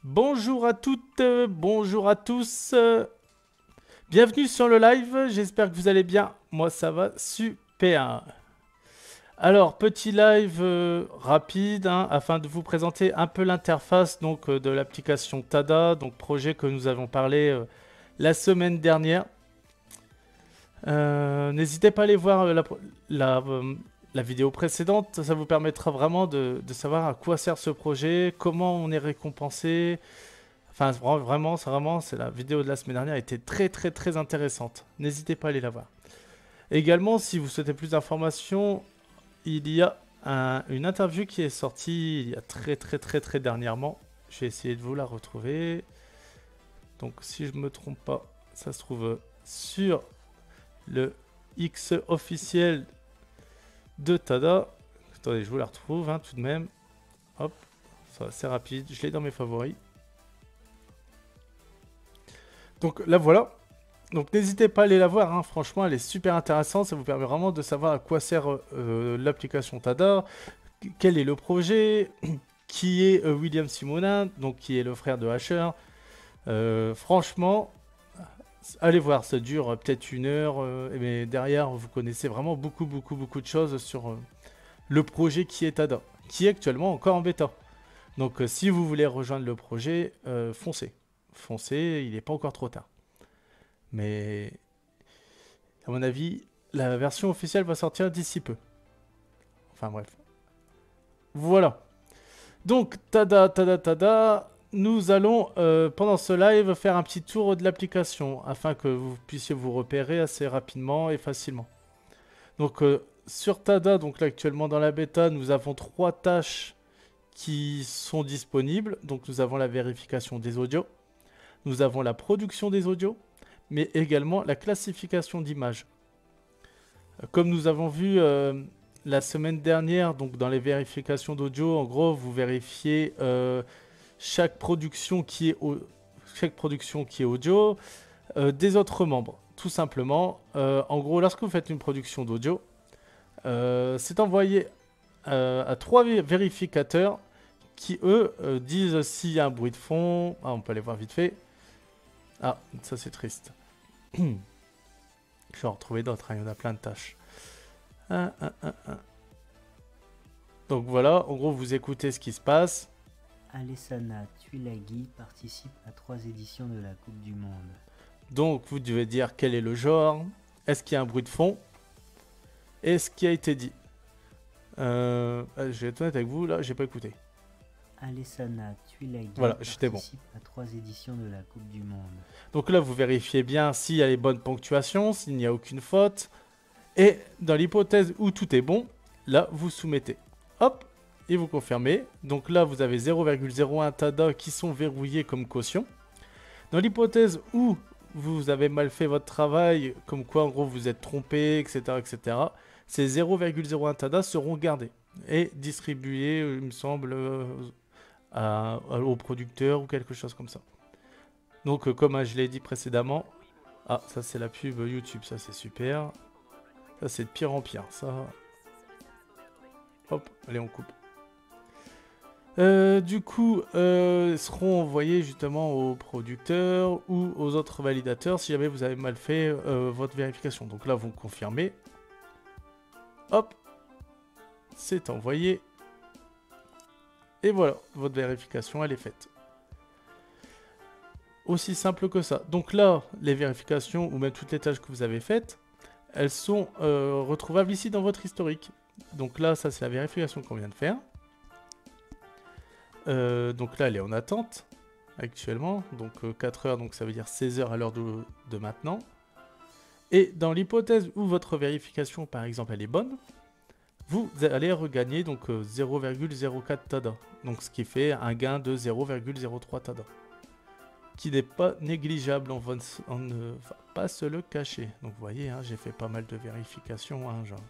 Bonjour à toutes, bonjour à tous. Bienvenue sur le live, j'espère que vous allez bien. Moi ça va super. Alors, petit live rapide hein, afin de vous présenter un peu l'interface de l'application Tada, donc projet que nous avons parlé la semaine dernière. N'hésitez pas à aller voir la, euh, la vidéo précédente, ça vous permettra vraiment de savoir à quoi sert ce projet, comment on est récompensé. Enfin, vraiment, c'est la vidéo de la semaine dernière était très très très intéressante. N'hésitez pas à aller la voir. Également, si vous souhaitez plus d'informations, il y a une interview qui est sortie il y a très très très très dernièrement. Je vais essayer de vous la retrouver. Donc, si je me trompe pas, ça se trouve sur le X officiel de Tada. Attendez, je vous la retrouve hein, tout de même. Hop, c'est rapide. Je l'ai dans mes favoris. Donc là voilà. Donc n'hésitez pas à aller la voir, hein. Franchement elle est super intéressante, ça vous permet vraiment de savoir à quoi sert l'application Tada, quel est le projet, qui est William Simonin, donc qui est le frère de Asher. Franchement, allez voir, ça dure peut-être une heure, mais derrière vous connaissez vraiment beaucoup de choses sur le projet qui est Tada, qui est actuellement encore en bêta. Donc si vous voulez rejoindre le projet, foncez. Foncez, il n'est pas encore trop tard. Mais à mon avis, la version officielle va sortir d'ici peu. Enfin bref. Voilà. Donc, tada, nous allons, pendant ce live, faire un petit tour de l'application afin que vous puissiez vous repérer assez rapidement et facilement. Donc, sur Tada, donc là actuellement dans la bêta, nous avons 3 tâches qui sont disponibles. Donc, nous avons la vérification des audios, nous avons la production des audios, mais également la classification d'images. Comme nous avons vu la semaine dernière, donc dans les vérifications d'audio, en gros, vous vérifiez chaque production qui est audio des autres membres, tout simplement. En gros, lorsque vous faites une production d'audio, c'est envoyé à 3 vérificateurs qui, eux, disent s'il y a un bruit de fond. Ah, on peut aller voir vite fait. Ah, ça c'est triste. Je vais en retrouver d'autres, hein, il y en a plein de tâches. Un, un, un, un. Donc voilà, en gros, vous écoutez ce qui se passe. Alessana Tuilagi participe à 3 éditions de la Coupe du Monde. Donc vous devez dire quel est le genre, est-ce qu'il y a un bruit de fond, et ce qui a été dit. Je vais être honnête avec vous, là, j'ai pas écouté. Alessana Tuilagi Voilà, j'étais bon. participe à 3 éditions de la Coupe du Monde. Donc là, vous vérifiez bien s'il y a les bonnes ponctuations, s'il n'y a aucune faute. Et dans l'hypothèse où tout est bon, là, vous soumettez. Hop, et vous confirmez. Donc là, vous avez 0,01 TADA qui sont verrouillés comme caution. Dans l'hypothèse où vous avez mal fait votre travail, comme quoi en gros vous êtes trompé, etc., ces 0,01 TADA seront gardés et distribués, il me semble, au producteur ou quelque chose comme ça. Donc, comme je l'ai dit précédemment, ah, ça c'est la pub YouTube, ça c'est super. Ça c'est de pire en pire, ça. Hop, allez, on coupe. Du coup, seront envoyés justement aux producteurs ou aux autres validateurs si jamais vous avez mal fait votre vérification. Donc là, vous confirmez. Hop, c'est envoyé. Et voilà, votre vérification, elle est faite. Aussi simple que ça. Donc là, les vérifications ou même toutes les tâches que vous avez faites, elles sont retrouvables ici dans votre historique. Donc là, ça c'est la vérification qu'on vient de faire. Donc là, elle est en attente actuellement. Donc 4 heures, donc ça veut dire 16 heures à l'heure de maintenant. Et dans l'hypothèse où votre vérification, par exemple, elle est bonne, vous allez regagner donc 0,04 TADA. Donc ce qui fait un gain de 0,03 TADA. Qui n'est pas négligeable, on ne va pas se le cacher. Donc vous voyez, hein, j'ai fait pas mal de vérifications. Hein, genre.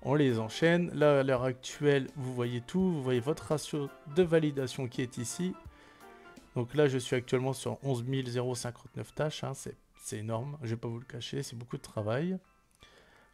On les enchaîne. Là, à l'heure actuelle, vous voyez tout. Vous voyez votre ratio de validation qui est ici. Donc là, je suis actuellement sur 11 059 tâches. Hein, c'est énorme, je ne vais pas vous le cacher, c'est beaucoup de travail.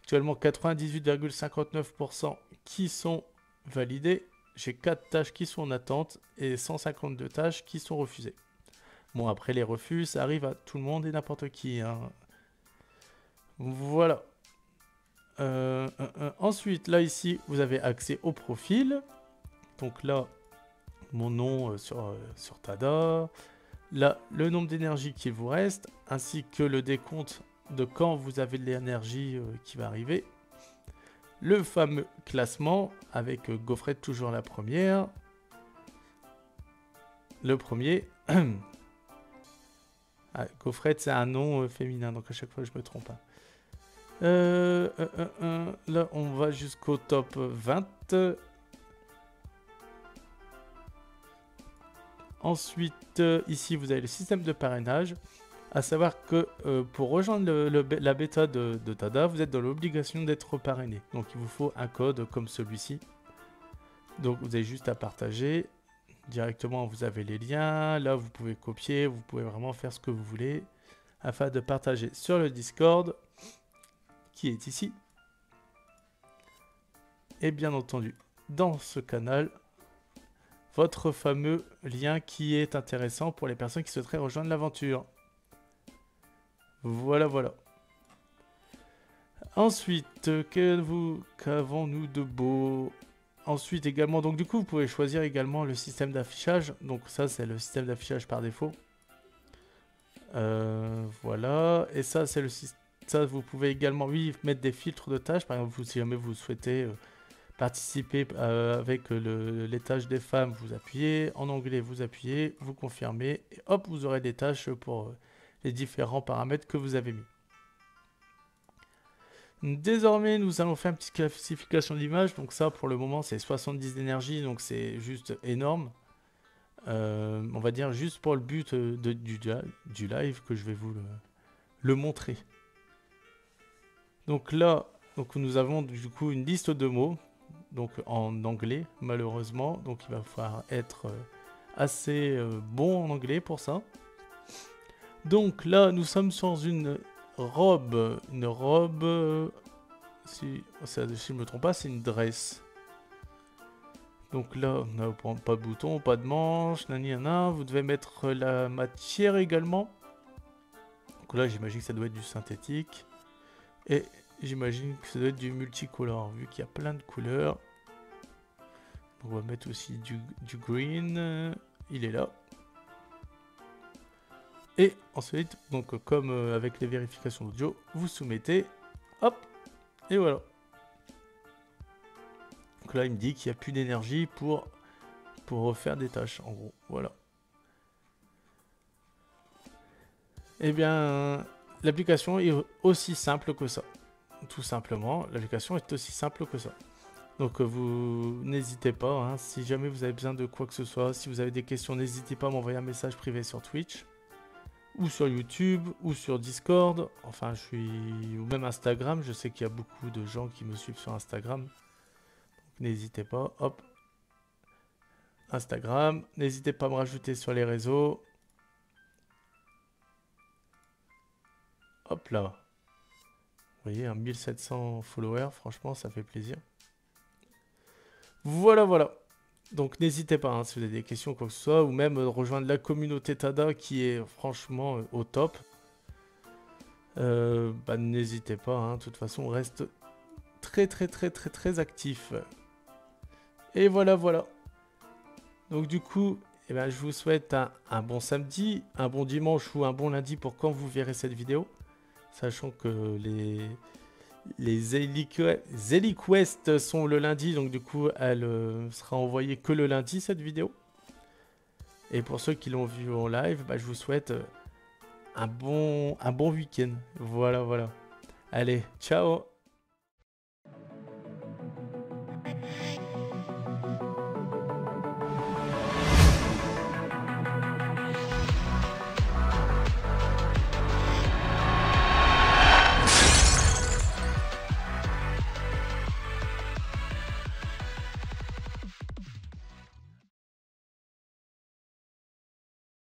Actuellement, 98,59% qui sont validés. j'ai 4 tâches qui sont en attente et 152 tâches qui sont refusées. Bon, après les refus, ça arrive à tout le monde et n'importe qui, hein. Voilà. Ensuite, là, ici, vous avez accès au profil. Donc là, mon nom sur Tada. Là, le nombre d'énergie qui vous reste, ainsi que le décompte de quand vous avez de l'énergie qui va arriver. Le fameux classement avec Gaufrette toujours la première. Le premier. Ah, Gaufrette, c'est un nom féminin, donc à chaque fois je me trompe. Là, on va jusqu'au top 20. Ensuite, ici, vous avez le système de parrainage. À savoir que pour rejoindre la bêta de Tada, vous êtes dans l'obligation d'être parrainé. Donc, il vous faut un code comme celui-ci. Donc, vous avez juste à partager. Directement, vous avez les liens. Là, vous pouvez copier. Vous pouvez vraiment faire ce que vous voulez afin de partager sur le Discord qui est ici. Et bien entendu, dans ce canal, votre fameux lien qui est intéressant pour les personnes qui souhaiteraient rejoindre l'aventure. Voilà, voilà. Ensuite, qu'avons-nous de beau? Ensuite également, donc du coup, vous pouvez choisir également le système d'affichage. Donc ça, c'est le système d'affichage par défaut. Voilà. Et ça, c'est le système. Ça, vous pouvez également, oui, mettre des filtres de tâches. Par exemple, si jamais vous souhaitez participer avec les tâches des femmes, vous appuyez. En anglais, vous appuyez, vous confirmez. Et hop, vous aurez des tâches pour les différents paramètres que vous avez mis. Désormais, nous allons faire une petite classification d'image. Donc ça, pour le moment, c'est 70 d'énergie. Donc c'est juste énorme. On va dire juste pour le but du live que je vais vous le montrer. Donc là, nous avons du coup une liste de mots. Donc en anglais, malheureusement. Donc il va falloir être assez bon en anglais pour ça. Donc là, nous sommes sur une robe. Une robe, si je ne me trompe pas, c'est une dress. Donc là, on n'a pas de bouton, pas de manche, nanana. Vous devez mettre la matière également. Donc là, j'imagine que ça doit être du synthétique. Et j'imagine que ça doit être du multicolore, vu qu'il y a plein de couleurs. On va mettre aussi du green. Il est là. Et ensuite, donc comme avec les vérifications d'audio, vous soumettez. Hop. Et voilà. Donc là, il me dit qu'il n'y a plus d'énergie pour refaire des tâches, en gros. Voilà. Eh bien, l'application est aussi simple que ça. Tout simplement, l'application est aussi simple que ça. Donc vous n'hésitez pas, hein, si jamais vous avez besoin de quoi que ce soit, si vous avez des questions, n'hésitez pas à m'envoyer un message privé sur Twitch, ou sur YouTube, ou sur Discord, enfin ou même Instagram, je sais qu'il y a beaucoup de gens qui me suivent sur Instagram. Donc n'hésitez pas, hop, Instagram, n'hésitez pas à me rajouter sur les réseaux. Hop là. Vous voyez, 1700 followers, franchement, ça fait plaisir. Voilà, voilà. Donc n'hésitez pas, hein, si vous avez des questions, quoi que ce soit, ou même rejoindre la communauté Tada qui est franchement au top. N'hésitez pas, hein, de toute façon, on reste très actif. Et voilà, voilà. Donc du coup, eh ben, je vous souhaite un bon samedi, un bon dimanche ou un bon lundi pour quand vous verrez cette vidéo. Sachant que les EliQuest sont le lundi, donc du coup, elle sera envoyée que le lundi, cette vidéo. Et pour ceux qui l'ont vu en live, je vous souhaite un bon week-end. Voilà, voilà. Allez, ciao!